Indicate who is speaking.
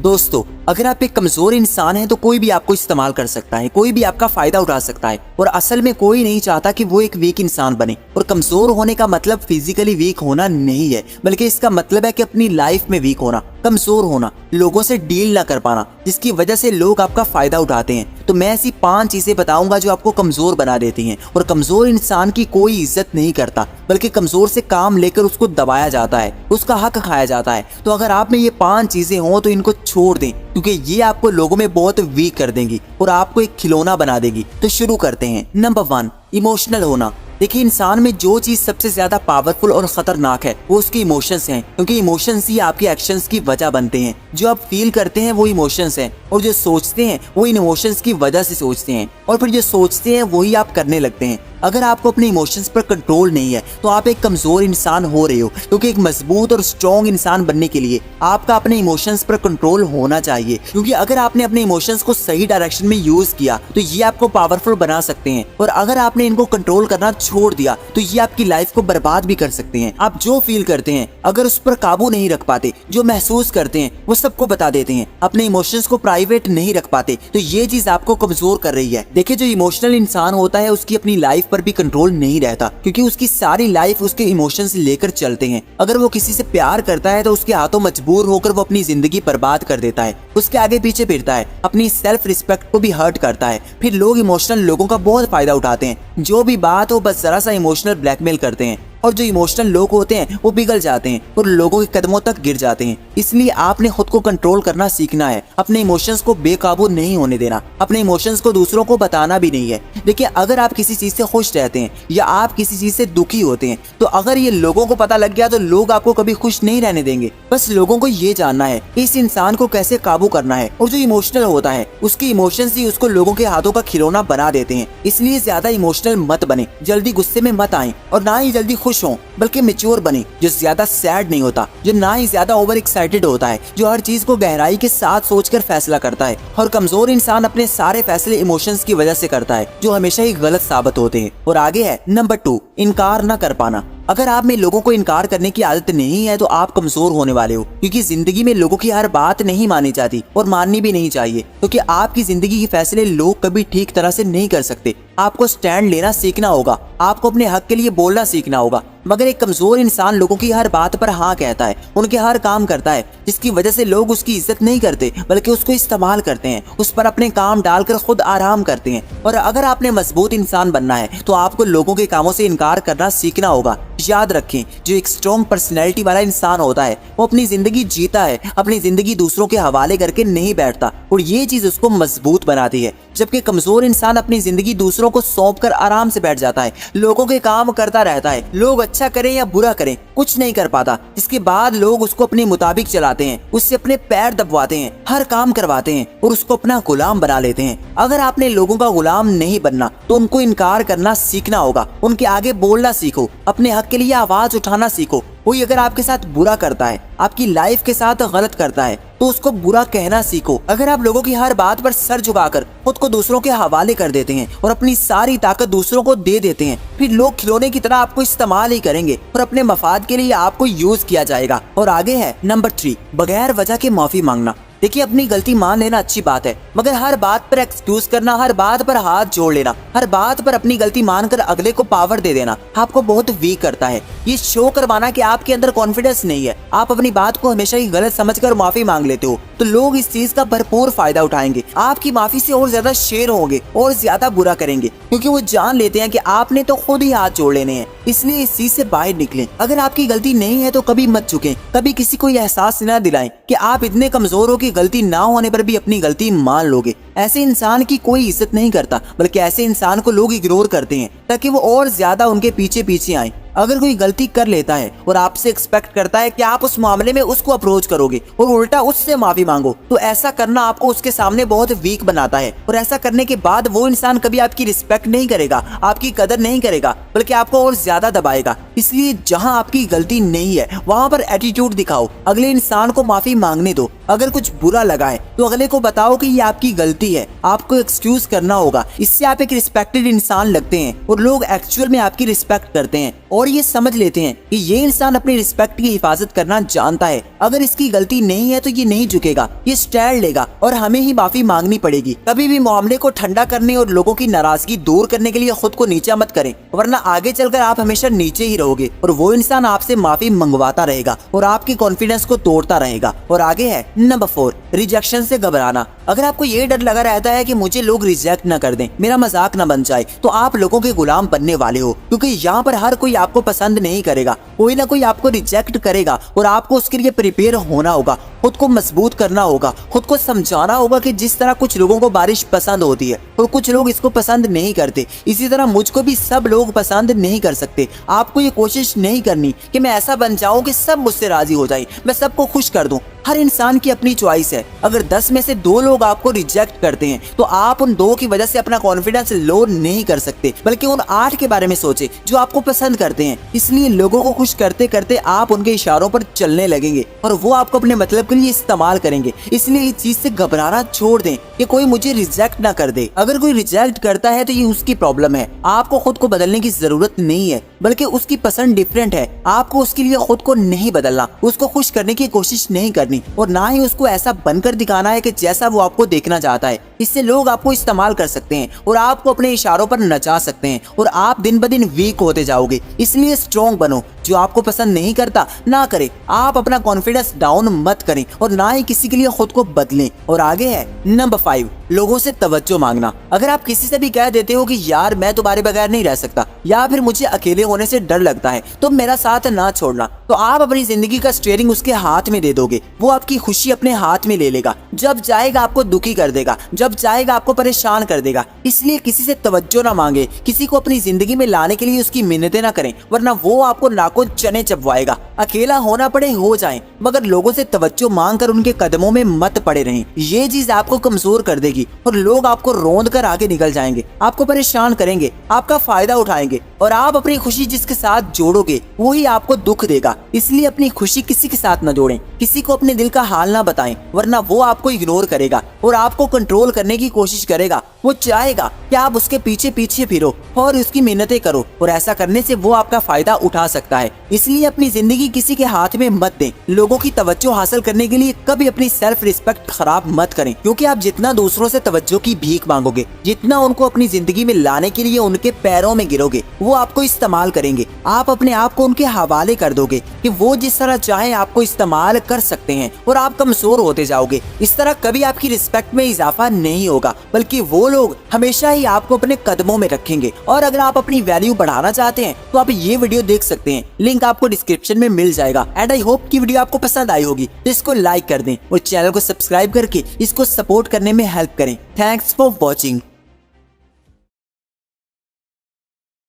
Speaker 1: दोस्तों, अगर आप एक कमजोर इंसान हैं तो कोई भी आपको इस्तेमाल कर सकता है, कोई भी आपका फायदा उठा सकता है और असल में कोई नहीं चाहता कि वो एक वीक इंसान बने। और कमजोर होने का मतलब फिजिकली वीक होना नहीं है, बल्कि इसका मतलब है कि अपनी लाइफ में वीक होना, कमजोर होना, लोगों से डील ना कर पाना, जिसकी वजह से लोग आपका फायदा उठाते हैं। तो मैं ऐसी 5 चीजें बताऊंगा जो आपको कमजोर बना देती हैं। और कमजोर इंसान की कोई इज्जत नहीं करता, बल्कि कमजोर से काम लेकर उसको दबाया जाता है, उसका हक खाया जाता है। तो अगर आप में ये 5 चीजें हों तो इनको छोड़ दें, क्योंकि ये आपको लोगों में बहुत वीक कर देंगी और आपको एक खिलौना बना देगी। तो शुरू करते हैं। नंबर 1, इमोशनल होना। देखिए, इंसान में जो चीज सबसे ज्यादा पावरफुल और खतरनाक है वो उसके इमोशंस हैं, क्योंकि इमोशंस ही आपके एक्शंस की वजह बनते हैं। जो आप फील करते हैं वो इमोशंस हैं, और जो सोचते हैं वो इन इमोशंस की वजह से सोचते हैं, और फिर जो सोचते हैं वही आप करने लगते हैं। अगर आपको अपने इमोशंस पर कंट्रोल नहीं है तो आप एक कमजोर इंसान हो रहे हो, क्योंकि एक मजबूत और स्ट्रॉन्ग इंसान बनने के लिए आपका अपने इमोशंस पर कंट्रोल होना चाहिए। क्योंकि अगर आपने अपने इमोशंस को सही डायरेक्शन में यूज किया तो ये आपको पावरफुल बना सकते हैं, और अगर आपने इनको कंट्रोल करना छोड़ दिया तो ये आपकी लाइफ को बर्बाद भी कर सकते हैं। आप जो फील करते हैं अगर उस पर काबू नहीं रख पाते, जो महसूस करते हैं वो सबको बता देते हैं, अपने इमोशंस को प्राइवेट नहीं रख पाते, तो ये चीज आपको कमजोर कर रही है। देखिए, जो इमोशनल इंसान होता है उसकी अपनी लाइफ पर भी कंट्रोल नहीं रहता, क्योंकि उसकी सारी लाइफ उसके इमोशंस लेकर चलते हैं। अगर वो किसी से प्यार करता है तो उसके हाथों मजबूर होकर वो अपनी जिंदगी बर्बाद कर देता है, उसके आगे पीछे फिरता है, अपनी सेल्फ रिस्पेक्ट को भी हर्ट करता है। फिर लोग इमोशनल लोगों का बहुत फायदा उठाते हैं, जो भी बात हो बस जरा सा इमोशनल ब्लैकमेल करते हैं, और जो इमोशनल लोग होते हैं वो पिघल जाते हैं और लोगों के कदमों तक गिर जाते हैं। इसलिए आपने खुद को कंट्रोल करना सीखना है, अपने इमोशंस को बेकाबू नहीं होने देना, अपने इमोशंस को दूसरों को बताना भी नहीं है। देखिए, अगर आप किसी चीज से खुश रहते हैं या आप किसी चीज से दुखी होते हैं तो अगर ये लोगों को पता लग गया तो लोग आपको कभी खुश नहीं रहने देंगे। बस लोगों को ये जानना है इस इंसान को कैसे काबू करना है, और जो इमोशनल होता है उसके इमोशंस ही उसको लोगों के हाथों का खिलौना बना देते हैं। इसलिए ज्यादा इमोशनल मत बने, जल्दी गुस्से में मत आए और ना ही जल्दी खुश हो, बल्कि मैच्योर बने, जो ज्यादा सैड नहीं होता, जो ना ही ज्यादा ओवर एक्साइटेड होता है, जो हर चीज को गहराई के साथ सोचकर फैसला करता है। और कमजोर इंसान अपने सारे फैसले इमोशंस की वजह से करता है, जो हमेशा ही गलत साबित होते हैं। और आगे है नंबर 2, इनकार न कर पाना। अगर आप में लोगों को इनकार करने की आदत नहीं है तो आप कमजोर होने वाले हो, क्योंकि जिंदगी में लोगों की हर बात नहीं मानी जाती और माननी भी नहीं चाहिए, क्योंकि आपकी जिंदगी के फैसले लोग कभी ठीक तरह से नहीं कर सकते। आपको स्टैंड लेना सीखना होगा, आपको अपने हक के लिए बोलना सीखना होगा। मगर एक कमजोर इंसान लोगों की हर बात पर हाँ कहता है, उनके हर काम करता है, जिसकी वजह से लोग उसकी इज्जत नहीं करते बल्कि उसको इस्तेमाल करते हैं, उस पर अपने काम डालकर खुद आराम करते हैं। और अगर आपने मजबूत इंसान बनना है तो आपको लोगों के कामों से इनकार करना सीखना होगा। याद रखें, जो एक स्ट्रॉन्ग पर्सनैलिटी वाला इंसान होता है वो अपनी जिंदगी जीता है, अपनी जिंदगी दूसरों के हवाले करके नहीं बैठता, और ये चीज उसको मजबूत बनाती है। जबकि कमजोर इंसान अपनी जिंदगी दूसरों को सौंप कर आराम से बैठ जाता है, लोगों के काम करता रहता है, लोग अच्छा करें या बुरा करें कुछ नहीं कर पाता, जिसके बाद लोग उसको अपने मुताबिक चलाते हैं, उससे अपने पैर दबवाते हैं, हर काम करवाते हैं और उसको अपना गुलाम बना लेते हैं। अगर आपने लोगों का गुलाम नहीं बनना तो उनको इनकार करना सीखना होगा, उनके आगे बोलना सीखो, अपने हक के लिए आवाज उठाना सीखो। कोई अगर आपके साथ बुरा करता है, आपकी लाइफ के साथ गलत करता है, तो उसको बुरा कहना सीखो। अगर आप लोगों की हर बात पर सर झुकाकर खुद को दूसरों के हवाले कर देते हैं और अपनी सारी ताकत दूसरों को दे देते हैं, फिर लोग खिलौने की तरह आपको इस्तेमाल ही करेंगे और अपने मफाद के लिए आपको यूज किया जाएगा। और आगे है नंबर 3, बगैर वजह के माफी मांगना। देखिए, अपनी गलती मान लेना अच्छी बात है, मगर हर बात पर एक्सक्यूज करना, हर बात पर हाथ जोड़ लेना, हर बात पर अपनी गलती मानकर अगले को पावर दे देना आपको बहुत वीक करता है। ये शो करवाना कि आपके अंदर कॉन्फिडेंस नहीं है, आप अपनी बात को हमेशा ही गलत समझकर माफी मांग लेते हो, तो लोग इस चीज का भरपूर फायदा उठाएंगे, आपकी माफी से और ज्यादा शेर होंगे और ज्यादा बुरा करेंगे, क्योंकि वो जान लेते हैं कि आपने तो खुद ही हाथ जोड़ लेने हैं। इसलिए इस चीज से बाहर निकलें। अगर आपकी गलती नहीं है तो कभी मत झुकें, कभी किसी को यह एहसास न दिलाएं कि आप इतने कमजोर हो कि गलती ना होने पर भी अपनी गलती मान लोगे। ऐसे इंसान की कोई इज्जत नहीं करता, बल्कि ऐसे इंसान को लोग इग्नोर करते हैं ताकि वो और ज्यादा उनके पीछे पीछे आए। अगर कोई गलती कर लेता है और आपसे एक्सपेक्ट करता है कि आप उस मामले में उसको अप्रोच करोगे और उल्टा उससे माफी मांगो, तो ऐसा करना आपको उसके सामने बहुत वीक बनाता है। और ऐसा करने के बाद वो इंसान कभी आपकी रिस्पेक्ट नहीं करेगा, आपकी कदर नहीं करेगा, बल्कि आपको और ज्यादा दबाएगा। इसलिए जहां आपकी गलती नहीं है वहां पर एटीट्यूड दिखाओ, अगले इंसान को माफी मांगने दो। अगर कुछ बुरा लगा है तो अगले को बताओ कि ये आपकी गलती है, आपको एक्सक्यूज करना होगा। इससे आप एक रिस्पेक्टेड इंसान लगते हैं और लोग एक्चुअल में आपकी रिस्पेक्ट करते हैं और ये समझ लेते हैं कि ये इंसान अपनी रिस्पेक्ट की हिफाजत करना जानता है, अगर इसकी गलती नहीं है तो ये नहीं झुकेगा, ये स्टैंड लेगा और हमें ही माफी मांगनी पड़ेगी। कभी भी मामले को ठंडा करने और लोगों की नाराजगी दूर करने के लिए खुद को नीचा मत करें, वरना आगे चलकर आप हमेशा नीचे ही रहोगे और वो इंसान आपसे माफी मंगवाता रहेगा और आपकी कॉन्फिडेंस को तोड़ता रहेगा। और आगे है नंबर 4, रिजेक्शन से घबराना। अगर आपको ये डर लगा रहता है कि मुझे लोग रिजेक्ट न कर दें, मेरा मजाक न बन जाए, तो आप लोगों के गुलाम बनने वाले हो, क्योंकि यहाँ पर हर कोई आपको पसंद नहीं करेगा, कोई ना कोई आपको रिजेक्ट करेगा और आपको उसके लिए प्रिपेयर होना होगा, खुद को मजबूत करना होगा, खुद को समझाना होगा कि जिस तरह कुछ लोगों को बारिश पसंद होती है और कुछ लोग इसको पसंद नहीं करते, इसी तरह मुझको भी सब लोग पसंद नहीं कर सकते। आपको ये कोशिश नहीं करनी कि मैं ऐसा बन जाऊं कि सब मुझसे राजी हो जाए, मैं सबको खुश कर दूं। हर इंसान की अपनी चॉइस है। अगर 10 में से 2 लोग आपको रिजेक्ट करते हैं तो आप उन 2 की वजह से अपना कॉन्फिडेंस लो नहीं कर सकते, बल्कि उन 8 के बारे में सोचे जो आपको पसंद करते हैं। इसलिए लोगों को खुश करते करते आप उनके इशारों पर चलने लगेंगे और वो आपको अपने मतलब के लिए इस्तेमाल करेंगे। इसलिए इस चीज से घबराना छोड़ दें कि कोई मुझे रिजेक्ट ना कर दे। अगर कोई रिजेक्ट करता है तो ये उसकी प्रॉब्लम है, आपको खुद को बदलने की जरूरत नहीं है, बल्कि उसकी पसंद डिफरेंट है। आपको उसके लिए खुद को नहीं बदलना, उसको खुश करने की कोशिश नहीं करनी और ना ही उसको ऐसा बनकर दिखाना है कि जैसा वो आपको देखना चाहता है। इससे लोग आपको इस्तेमाल कर सकते हैं और आपको अपने इशारों पर नचा सकते हैं और आप दिन ब दिन वीक होते जाओगे। इसलिए स्ट्रॉन्ग बनो, जो आपको पसंद नहीं करता ना करे। आप अपना कॉन्फिडेंस डाउन मत करें और ना ही किसी के लिए खुद को बदलें। और आगे है नंबर 5, लोगों से तवज्जो मांगना। अगर आप किसी से भी कह देते हो कि यार मैं तुम्हारे बगैर नहीं रह सकता या फिर मुझे अकेले होने से डर लगता है तो मेरा साथ ना छोड़ना, तो आप अपनी जिंदगी का स्टीयरिंग उसके हाथ में दे दोगे। वो आपकी खुशी अपने हाथ में ले लेगा, जब चाहेगा आपको दुखी कर देगा, जब चाहेगा आपको परेशान कर देगा। इसलिए किसी से तवज्जो ना मांगे, किसी को अपनी जिंदगी में लाने के लिए उसकी मिन्नतें ना करें, वरना वो आपको नाको चने चबवाएगा। अकेला होना पड़े हो जाए, मगर लोगों से तवज्जो मांग कर उनके कदमों में मत पड़े रहें। ये चीज आपको कमजोर कर देगी और लोग आपको रोंद कर आगे निकल जाएंगे, आपको परेशान करेंगे, आपका फायदा उठाएंगे और आप अपनी खुशी जिसके साथ जोड़ोगे वही आपको दुख देगा। इसलिए अपनी खुशी किसी के साथ न जोड़ें, किसी को अपने दिल का हाल ना बताएं, वरना वो आपको इग्नोर करेगा और आपको कंट्रोल करने की कोशिश करेगा। वो चाहेगा कि आप उसके पीछे पीछे फिरो और उसकी मेहनतें करो और ऐसा करने से वो आपका फायदा उठा सकता है। इसलिए अपनी जिंदगी किसी के हाथ में मत दें। लोगों की तवज्जो हासिल करने के लिए कभी अपनी सेल्फ रिस्पेक्ट खराब मत करें, क्योंकि आप जितना दूसरों से तवज्जो की भीख मांगोगे, जितना उनको अपनी जिंदगी में लाने के लिए उनके पैरों में गिरोगे, वो आपको इस्तेमाल करेंगे। आप अपने आप को उनके हवाले कर दोगे कि वो जिस तरह चाहे आपको इस्तेमाल कर सकते हैं और आप कमजोर होते जाओगे। इस तरह कभी आपकी रिस्पेक्ट में इजाफा नहीं होगा, बल्कि वो लोग हमेशा ही आपको अपने कदमों में रखेंगे। और अगर आप अपनी वैल्यू बढ़ाना चाहते हैं तो आप ये वीडियो देख सकते हैं, लिंक आपको डिस्क्रिप्शन में मिल जाएगा। एंड आई होप कि वीडियो आपको पसंद आई होगी, तो इसको लाइक कर दें और चैनल को सब्सक्राइब करके इसको सपोर्ट करने में हेल्प करें। Thanks for watching.